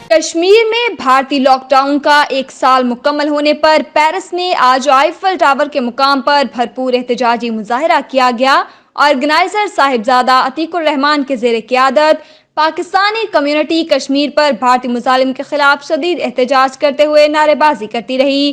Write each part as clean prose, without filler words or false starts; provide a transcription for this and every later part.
کشمیر میں بھارتی لاک ڈاؤن کا 1 سال مکمل ہونے پر پیرس میں آج آئیفل ٹاور کے مقام پر بھرپور احتجاجی مظاہرہ کیا گیا۔ آرگنائزر صاحبزادہ عتیق الرحمان کے زیر قیادت پاکستانی کمیونٹی کشمیر پر بھارتی مظالم کے خلاف شدید احتجاج کرتے ہوئے نعرے بازی کرتی رہی۔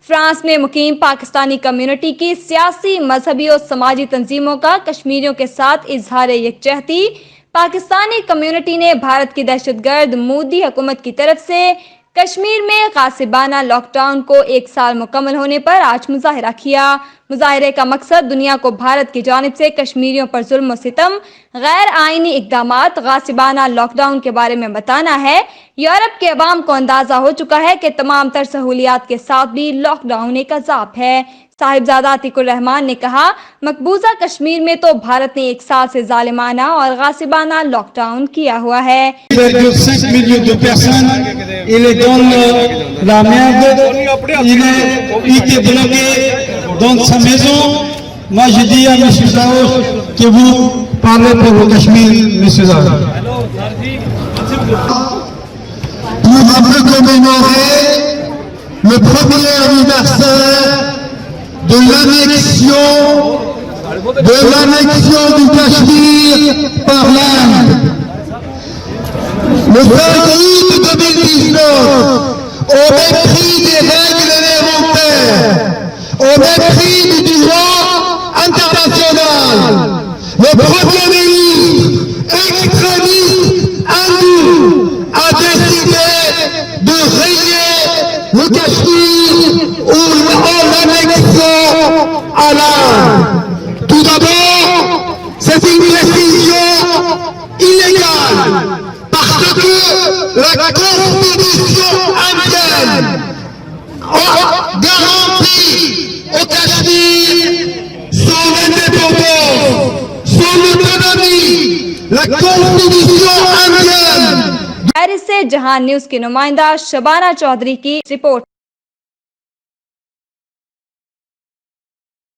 فرانس میں مقیم پاکستانی کمیونٹی کی سیاسی، مذہبی اور سماجی تنظیموں کا کشمیریوں کے ساتھ اظہار یکجہتی۔ پاکستانی کمیونٹی نے بھارت کی دہشت گرد مودی حکومت کی طرف سے کشمیر میں غاصبانہ لاک ڈاؤن کو 1 سال مکمل ہونے پر آج مظاہرہ کیا۔ مظاہرے کا مقصد دنیا کو بھارت کی جانب سے کشمیریوں پر ظلم و ستم، غیر آئینی اقدامات، غاصبانہ لاک ڈاؤن کے بارے میں بتانا ہے۔ یورپ کے عوام کو اندازہ ہو چکا ہے کہ تمام تر سہولیات کے ساتھ بھی لاک ڈاؤن ایک عذاب ہے۔ صاحبزادہ عتیق الرحمان نے کہا، مقبوضہ کشمیر میں تو بھارت نے 1 سال سے ظالمانہ اور غاصبانہ لاک ڈاؤن کیا ہوا ہے۔ 5 millions de personnes, il est dans la merde, il est bloqué dans sa maison. Moi je dis à M. Daoud que vous parlez pour le Cachemire, M. Daoud. Pour commémorer le premier anniversaire de l'annexion du Cachemire par l'Inde. Le 20 août 2019, au mépris des règles élémentaires, au mépris du droit international, le Premier ministre extrémiste hindou a décidé de rayer le Cachemire en annexion à l'Inde. Tout d'abord, c'est une décision illégale. Parce que la Constitution indienne garantit au Cachemire son indépendance, son autonomie. La Constitution indienne. پیرس سے جہان نیوز کی نمائندہ شبانہ چودھری کی رپورٹ۔